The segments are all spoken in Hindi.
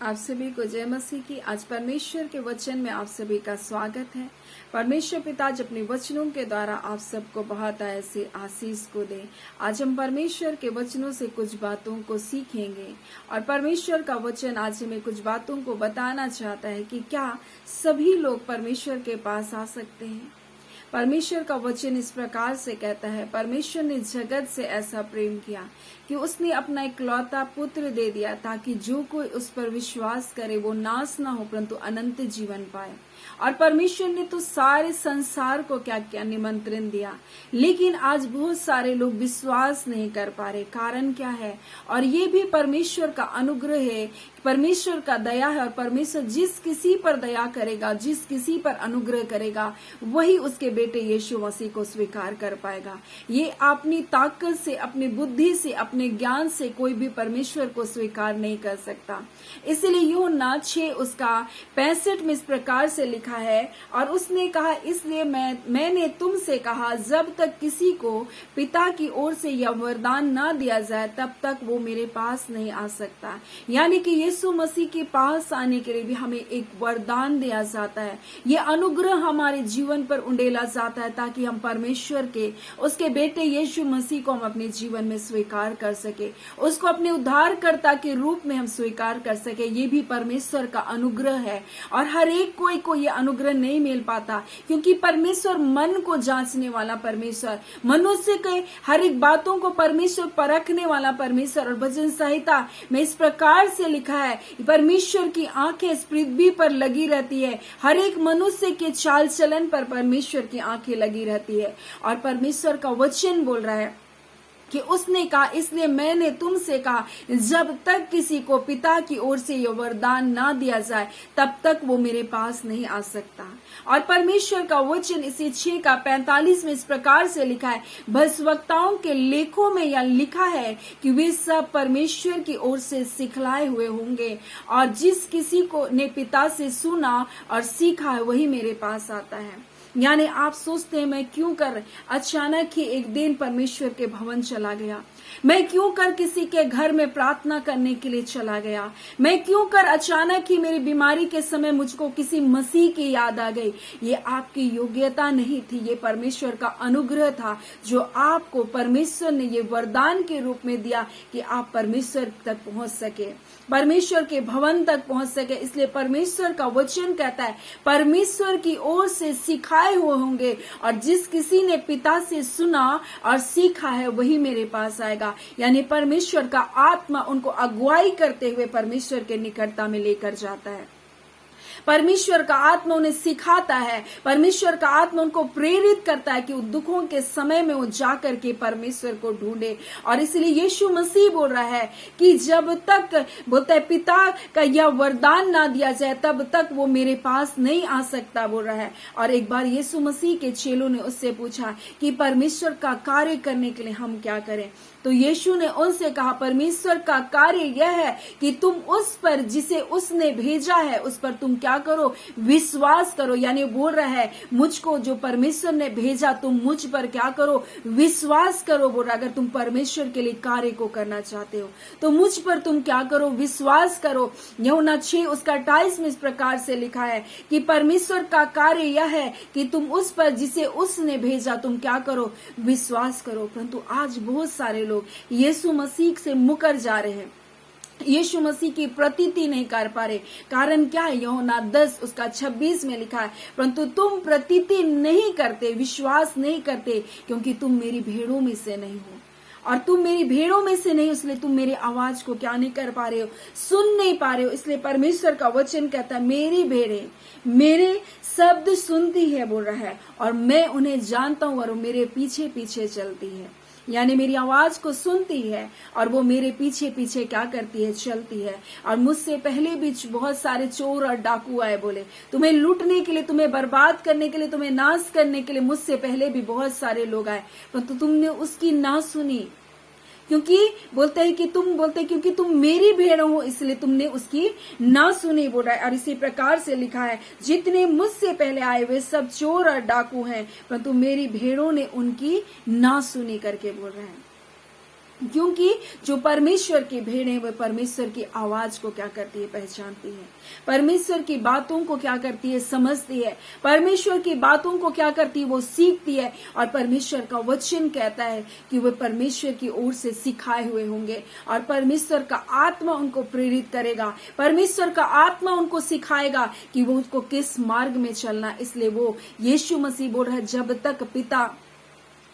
आप सभी को जय मसीह की। आज परमेश्वर के वचन में आप सभी का स्वागत है। परमेश्वर पिता आज अपने वचनों के द्वारा आप सबको बहुत ऐसे आशीष को दे। आज हम परमेश्वर के वचनों से कुछ बातों को सीखेंगे और परमेश्वर का वचन आज हमें कुछ बातों को बताना चाहता है कि क्या सभी लोग परमेश्वर के पास आ सकते हैं। परमेश्वर का वचन इस प्रकार से कहता है, परमेश्वर ने जगत से ऐसा प्रेम किया कि उसने अपना इकलौता पुत्र दे दिया ताकि जो कोई उस पर विश्वास करे वो नाश ना हो परंतु अनंत जीवन पाए। और परमेश्वर ने तो सारे संसार को क्या क्या निमंत्रण दिया, लेकिन आज बहुत सारे लोग विश्वास नहीं कर पा रहे। कारण क्या है? और ये भी परमेश्वर का अनुग्रह है, परमेश्वर का दया है। और परमेश्वर जिस किसी पर दया करेगा, जिस किसी पर अनुग्रह करेगा, वही उसके बेटे यीशु मसीह को स्वीकार कर पाएगा। ये अपनी ताकत से, अपनी बुद्धि से, अपने ज्ञान से कोई भी परमेश्वर को स्वीकार नहीं कर सकता। इसलिए यूहन्ना 6 उसका 65 में इस प्रकार से लिखा है, और उसने कहा, इसलिए मैंने तुमसे कहा, जब तक किसी को पिता की ओर से यह वरदान ना दिया जाए तब तक वो मेरे पास नहीं आ सकता। यानी कि यीशु मसीह के पास आने के लिए भी हमें एक वरदान दिया जाता है। ये अनुग्रह हमारे जीवन पर उंडेला जाता है ताकि हम परमेश्वर के, उसके बेटे यीशु मसीह को हम अपने जीवन में स्वीकार कर सके, उसको अपने उद्धारकर्ता के रूप में हम स्वीकार कर सके। ये भी परमेश्वर का अनुग्रह है। और हर एक कोई को ये अनुग्रह नहीं मिल पाता, क्योंकि परमेश्वर मन को जांचने वाला परमेश्वर, मनुष्य के हर एक बातों को परमेश्वर परखने वाला परमेश्वर। और भजन संहिता में इस प्रकार से लिखा है, परमेश्वर की आंखें इस पृथ्वी पर लगी रहती है, हर एक मनुष्य के चाल चलन पर परमेश्वर की आंखें लगी रहती है। और परमेश्वर का वचन बोल रहा है कि उसने कहा, इसलिए मैंने तुमसे कहा, जब तक किसी को पिता की ओर से यह वरदान ना दिया जाए तब तक वो मेरे पास नहीं आ सकता। और परमेश्वर का वचन इसी 6 का 45 में इस प्रकार से लिखा है, भविष्यवक्ताओं के लेखों में यह लिखा है कि वे सब परमेश्वर की ओर से सिखलाए हुए होंगे, और जिस किसी को ने पिता से सुना और सीखा है वही मेरे पास आता है। यानी आप सोचते हैं, मैं क्यों कर अचानक ही एक दिन परमेश्वर के भवन चला गया, मैं क्यों कर किसी के घर में प्रार्थना करने के लिए चला गया, मैं क्यों कर अचानक ही मेरी बीमारी के समय मुझको किसी मसीह की याद आ गई। ये आपकी योग्यता नहीं थी, ये परमेश्वर का अनुग्रह था जो आपको परमेश्वर ने ये वरदान के रूप में दिया कि आप परमेश्वर तक पहुंच सके, परमेश्वर के भवन तक पहुंच सके। इसलिए परमेश्वर का वचन कहता है, परमेश्वर की ओर से सिखाए हुए होंगे, और जिस किसी ने पिता से सुना और सीखा है वही मेरे पास आएगा। यानी परमेश्वर का आत्मा उनको अगुवाई करते हुए परमेश्वर के निकटता में लेकर जाता है। परमेश्वर का आत्मा उन्हें सिखाता है, परमेश्वर का आत्मा उनको प्रेरित करता है कि दुखों के समय में वो जाकर के परमेश्वर को ढूंढे। और इसलिए यीशु मसीह बोल रहा है कि जब तक, बोलता है, पिता का यह वरदान ना दिया जाए तब तक वो मेरे पास नहीं आ सकता, बोल रहा है। और एक बार यीशु मसीह के चेलों ने उससे पूछा कि परमेश्वर का कार्य करने के लिए हम क्या करें, तो यीशु ने उनसे कहा, परमेश्वर का कार्य यह है कि तुम उस पर जिसे उसने भेजा है उस पर तुम क्या करो, विश्वास करो। यानी बोल रहा है, मुझको जो परमेश्वर ने भेजा तुम मुझ पर क्या करो, विश्वास करो। बोल रहा, अगर तुम परमेश्वर के लिए कार्य को करना चाहते हो तो मुझ पर तुम क्या करो, विश्वास करो। यूहन्ना 6 उसका 28 में इस प्रकार से लिखा है कि परमेश्वर का कार्य यह है कि तुम उस पर जिसे उसने भेजा तुम क्या करो, विश्वास करो। परंतु आज बहुत सारे लोग यीशु मसीह से मुकर जा रहे हैं, यीशु मसीह की प्रतीति नहीं कर पा रहे। कारण क्या है? यूहन्ना 10 उसका 26 में लिखा है, परंतु तुम प्रतीति नहीं करते, विश्वास नहीं करते, क्योंकि तुम मेरी भेड़ों में से नहीं हो। और तुम मेरी भेड़ों में से नहीं, इसलिए तुम मेरी आवाज को क्या नहीं कर पा रहे हो, सुन नहीं पा रहे हो। इसलिए परमेश्वर का वचन कहता है, मेरी भेड़ें मेरे शब्द सुनती है, बोल रहा है, और मैं उन्हें जानता हूं और वो मेरे पीछे पीछे चलती है। यानी मेरी आवाज को सुनती है और वो मेरे पीछे पीछे क्या करती है, चलती है। और मुझसे पहले भी बहुत सारे चोर और डाकू आए, बोले तुम्हें लूटने के लिए, तुम्हें बर्बाद करने के लिए, तुम्हें नाश करने के लिए मुझसे पहले भी बहुत सारे लोग आए, परंतु तुमने उसकी ना सुनी। क्योंकि बोलते हैं कि क्योंकि तुम मेरी भेड़ हो इसलिए तुमने उसकी ना सुनी, बोल रहा है। और इसी प्रकार से लिखा है, जितने मुझसे पहले आए वे सब चोर और डाकू हैं, परंतु मेरी भेड़ों ने उनकी ना सुनी करके बोल रहे हैं। क्योंकि जो परमेश्वर की भेड़ है वह परमेश्वर की आवाज को क्या करती है, पहचानती है। परमेश्वर की बातों को क्या करती है, समझती है। परमेश्वर की बातों को क्या करती है, वो सीखती है। और परमेश्वर का वचन कहता है कि वह परमेश्वर की ओर से सिखाए हुए होंगे और परमेश्वर का आत्मा उनको प्रेरित करेगा। परमेश्वर का आत्मा उनको सिखाएगा कि वो उसको किस मार्ग में चलना। इसलिए वो यीशु मसीह बोल रहा है, जब तक पिता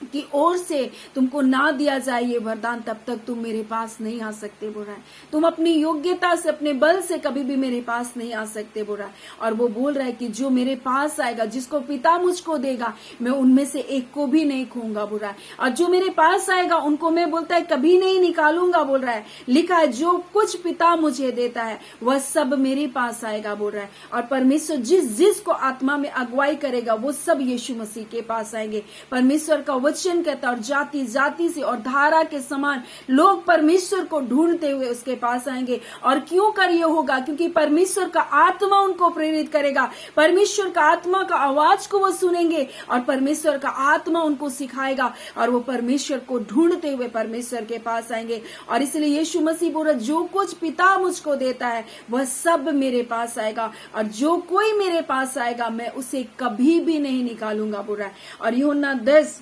की ओर से तुमको ना दिया जाए ये वरदान, तब तक तुम मेरे पास नहीं आ सकते बोल रहा है। तुम अपनी योग्यता से, अपने बल से कभी भी मेरे पास नहीं आ सकते बोल रहा है। और वो बोल रहा है कि जो मेरे पास आएगा, जिसको पिता मुझको देगा, मैं उनमें से एक को भी नहीं खोऊंगा बोल रहा है। और जो मेरे पास आएगा उनको मैं बोलता है कभी नहीं निकालूंगा बोल रहा है। लिखा है जो कुछ पिता मुझे देता है वह सब मेरे पास आएगा बोल रहा है। और परमेश्वर जिसको आत्मा में अगुवाई करेगा वो सब यीशु मसीह के पास आएंगे। परमेश्वर का वचन कहता है और जाति जाति से और धारा के समान लोग परमेश्वर को ढूंढते हुए उसके पास आएंगे। और क्यों कर ये होगा? क्योंकि परमेश्वर का आत्मा उनको प्रेरित करेगा। परमेश्वर का आत्मा का आवाज को वो सुनेंगे और परमेश्वर का आत्मा उनको सिखाएगा और वो परमेश्वर को ढूंढते हुए परमेश्वर के पास आएंगे। और इसलिए यीशु मसीह बोल रहा, जो कुछ पिता मुझको देता है वह सब मेरे पास आएगा और जो कोई मेरे पास आएगा मैं उसे कभी भी नहीं निकालूंगा बोल रहा है। और यूहन्ना 10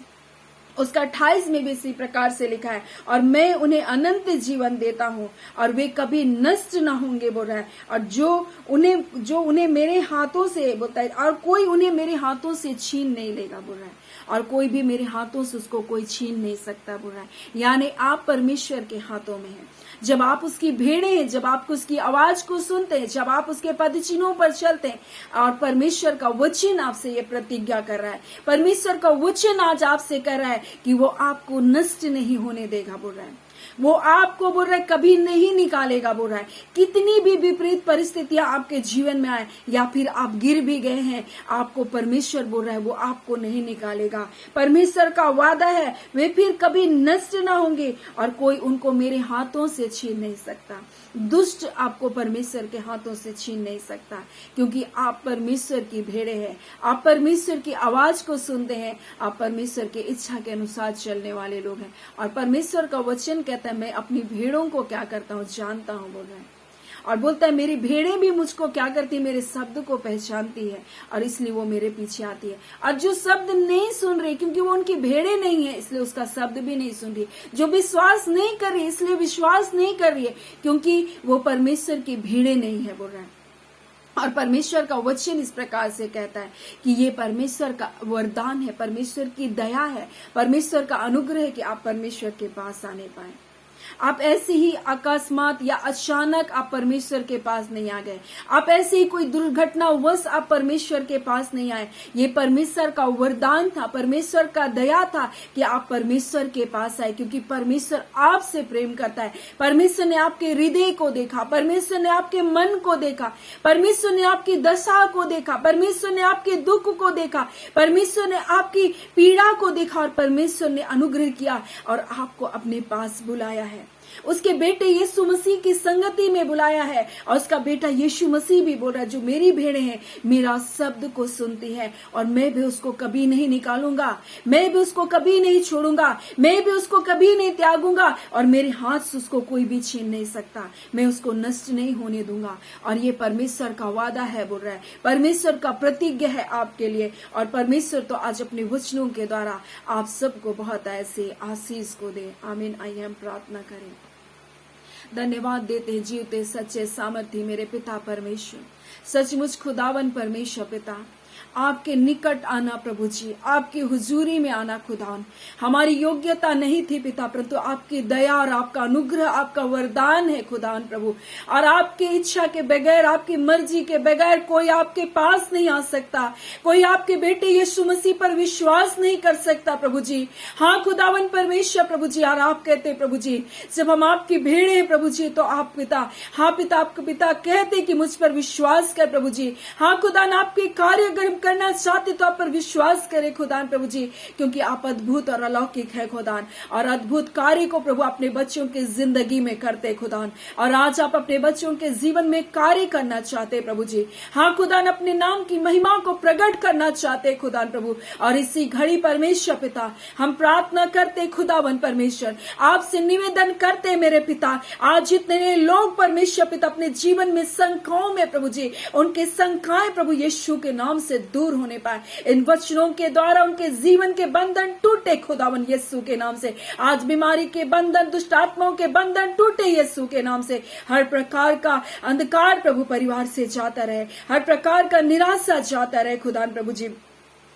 उसका 28 में भी इसी प्रकार से लिखा है, और मैं उन्हें अनंत जीवन देता हूँ और वे कभी नष्ट ना होंगे बोल रहा है। और जो उन्हें मेरे हाथों से बोलता है, और कोई उन्हें मेरे हाथों से छीन नहीं लेगा बोल रहा है, और कोई भी मेरे हाथों से उसको कोई छीन नहीं सकता बोल रहा है। यानी आप परमेश्वर के हाथों में हैं। जब आप उसकी भेड़े हैं, जब आप उसकी आवाज को सुनते हैं, जब आप उसके पदचिन्हों पर चलते हैं, और परमेश्वर का वचन आपसे ये प्रतिज्ञा कर रहा है, परमेश्वर का वचन आज आपसे कर रहा है कि वो आपको नष्ट नहीं होने देगा बोल रहा है। वो आपको बोल रहा है कभी नहीं निकालेगा बोल रहा है। कितनी भी विपरीत परिस्थितियां आपके जीवन में आए या फिर आप गिर भी गए हैं, आपको परमेश्वर बोल रहा है वो आपको नहीं निकालेगा। परमेश्वर का वादा है वे फिर कभी नष्ट ना होंगे और कोई उनको मेरे हाथों से छीन नहीं सकता। दुष्ट आपको परमेश्वर के हाथों से छीन नहीं सकता, क्योंकि आप परमेश्वर की भेड़े हैं। आप परमेश्वर की आवाज को सुनते हैं, आप परमेश्वर की इच्छा के अनुसार चलने वाले लोग हैं। और परमेश्वर का वचन कहता है मैं अपनी भेड़ों को क्या करता हूँ, जानता हूँ बोल रहा है। और बोलता है मेरी भेड़ें भी मुझको क्या करती है, मेरे शब्द को पहचानती है और इसलिए वो मेरे पीछे आती है। और जो शब्द नहीं सुन रही, क्योंकि वो उनकी भेड़ें नहीं है इसलिए उसका शब्द भी नहीं सुन रही। जो विश्वास नहीं कर रही इसलिए विश्वास नहीं कर रही है, क्योंकि वो परमेश्वर की भेड़ें नहीं है बोल रहा है। और परमेश्वर का वचन इस प्रकार से कहता है कि ये परमेश्वर का वरदान है, परमेश्वर की दया है, परमेश्वर का अनुग्रह है कि आप परमेश्वर के पास आने पाए। आप ऐसे ही अकस्मात या अचानक आप परमेश्वर के पास नहीं आ गए। आप ऐसे ही कोई दुर्घटनावश आप परमेश्वर के पास नहीं आए। ये परमेश्वर का वरदान था, परमेश्वर का दया था कि आप परमेश्वर के पास आए, क्योंकि परमेश्वर आपसे प्रेम करता है। परमेश्वर ने आपके हृदय को देखा, परमेश्वर ने आपके मन को देखा, परमेश्वर ने आपकी दशा को देखा, परमेश्वर ने आपके दुख को देखा, परमेश्वर ने आपकी पीड़ा को देखा और परमेश्वर ने अनुग्रह किया और आपको अपने पास बुलाया है। उसके बेटे यीशु मसीह की संगति में बुलाया है और उसका बेटा यीशु मसीह भी बोल रहा है जो मेरी भेड़ें हैं मेरा शब्द को सुनती है और मैं भी उसको कभी नहीं निकालूंगा, मैं भी उसको कभी नहीं छोड़ूंगा, मैं भी उसको कभी नहीं त्यागूंगा और मेरे हाथ से उसको कोई भी छीन नहीं सकता, मैं उसको नष्ट नहीं होने दूंगा। और ये परमेश्वर का वादा है बोल रहा है, परमेश्वर का प्रतिज्ञा है आपके लिए। और परमेश्वर तो आज अपने वचनों के द्वारा आप सबको बहुत ऐसे आशीष को दे। आमीन। आइए हम प्रार्थना करें। धन्यवाद देते हैं जीवते सच्चे सामर्थी मेरे पिता परमेश्वर, सचमुच खुदावन परमेश्वर पिता, आपके निकट आना प्रभु जी, आपकी हुजूरी में आना खुदावन हमारी योग्यता नहीं थी पिता, परंतु आपकी दया और आपका अनुग्रह आपका वरदान है खुदावन प्रभु। और आपकी इच्छा के बगैर, आपकी मर्जी के बगैर कोई आपके पास नहीं आ सकता, कोई आपके बेटे यीशु मसीह पर विश्वास नहीं कर सकता प्रभु जी। हाँ खुदावन परमेश्वर प्रभु जी, और आप कहते प्रभु जी जब हम आपकी भेड़े हैं प्रभु जी तो आप पिता, हाँ पिता आपके पिता कहते कि मुझ पर विश्वास कर प्रभु जी। हाँ खुदा आपके कार्य अगर हम करना चाहते तो आप पर विश्वास करें खुदान प्रभु जी, क्योंकि आप अद्भुत और अलौकिक है खुदान, और अद्भुत कार्य को प्रभु अपने बच्चों की जिंदगी में करते खुदान। और आज आप अपने बच्चों के जीवन में कार्य करना चाहते प्रभु जी। हाँ खुदान, अपने नाम की महिमा को प्रकट करना चाहते खुदान प्रभु। और इसी घड़ी परमेश्वर पिता हम प्रार्थना करते खुदावन परमेश्वर, आपसे निवेदन करते मेरे पिता, आज जितने लोग परमेश्वर पिता अपने जीवन में शंकाओं में प्रभु जी, उनके शंकाएं प्रभु यीशु के नाम से दूर होने पाए। इन वचनों के द्वारा उनके जीवन के बंधन टूटे खुदावन यीशु के नाम से। आज बीमारी के बंधन, दुष्ट आत्माओं के बंधन टूटे यीशु के नाम से। हर प्रकार का अंधकार प्रभु परिवार से जाता रहे, हर प्रकार का निराशा जाता रहे खुदान प्रभु जी।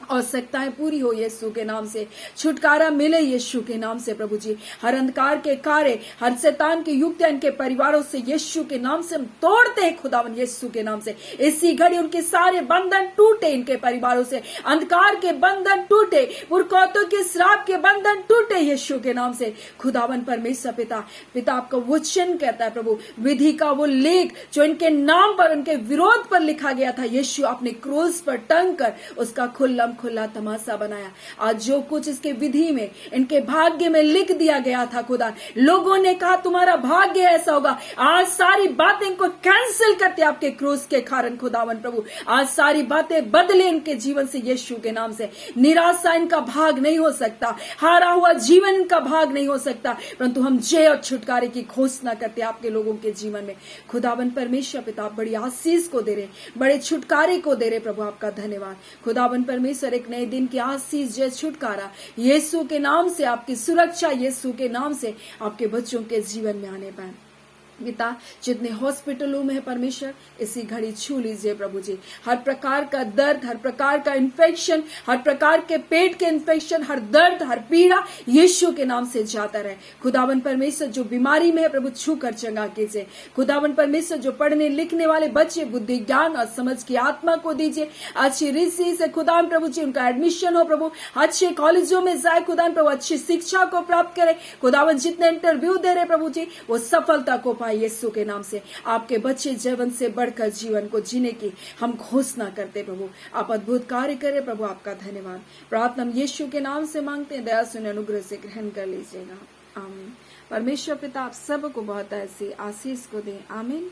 आवश्यकताएं पूरी हो यीशु के नाम से, छुटकारा मिले यीशु के नाम से प्रभु जी। हर अंधकार के कार्य, हर शैतान की युक्तियां इनके परिवारों से यीशु के नाम से हम तोड़ते हैं खुदावन यीशु के नाम से। इसी घड़ी उनके सारे बंधन टूटे, इनके परिवारों से अंधकार के बंधन टूटे, पुरखौतों के श्राप के बंधन टूटे यीशु के नाम से। खुदावन परमेश्वर पिता आपका वचन कहता है प्रभु, विधि का वो लेख जो इनके नाम पर, उनके विरोध पर लिखा गया था, यीशु अपने क्रूस पर टंग कर उसका खुला तमाशा बनाया। आज जो कुछ इसके विधि में, इनके भाग्य में लिख दिया गया था खुदा, लोगों ने कहा तुम्हारा भाग्य ऐसा होगा, आज सारी बातें को कैंसिल करते आपके क्रूस के कारण खुदावन प्रभु। आज सारी बातें बदले इनके जीवन से यीशु के नाम से। निराशा इनका भाग नहीं हो सकता, हारा हुआ जीवन इनका भाग नहीं हो सकता, परंतु हम जय और छुटकारे की घोषणा करते आपके लोगों के जीवन में। खुदावन परमेश्वर पिता बड़ी आशीष को दे रहे, बड़े छुटकारे को दे रहे प्रभु, आपका धन्यवाद। खुदावन परमेश्वर एक नए दिन की आशीष, जय छुटकारा यीशु के नाम से, आपकी सुरक्षा यीशु के नाम से आपके बच्चों के जीवन में आने पाए पिता। जितने हॉस्पिटलों में है परमेश्वर, इसी घड़ी छू लीजिए प्रभु जी। हर प्रकार का दर्द, हर प्रकार का इन्फेक्शन, हर प्रकार के पेट के इन्फेक्शन, हर दर्द, हर पीड़ा यीशु के नाम से जाता रहे। खुदावन परमेश्वर जो बीमारी में है प्रभु, छू कर चंगा कीजिए। खुदावन परमेश्वर जो पढ़ने लिखने वाले बच्चे, बुद्धि ज्ञान और समझ की आत्मा को दीजिए। अच्छी ऋषि से खुदावन प्रभु जी उनका एडमिशन हो प्रभु, अच्छे कॉलेजों में जाए खुदावन प्रभु, अच्छी शिक्षा को प्राप्त करे खुदावन। जितने इंटरव्यू दे रहे प्रभु जी, वो सफलता को पाए यीशु के नाम से। आपके बच्चे जीवन से बढ़कर जीवन को जीने की हम घोषणा करते प्रभु। आप अद्भुत कार्य करें प्रभु, आपका धन्यवाद। प्रार्थना हम यीशु के नाम से मांगते हैं, दया सुन अनुग्रह से ग्रहण कर लीजिएगा, आमीन। परमेश्वर पिता आप सबको बहुत ऐसी आशीष को दें, आमीन।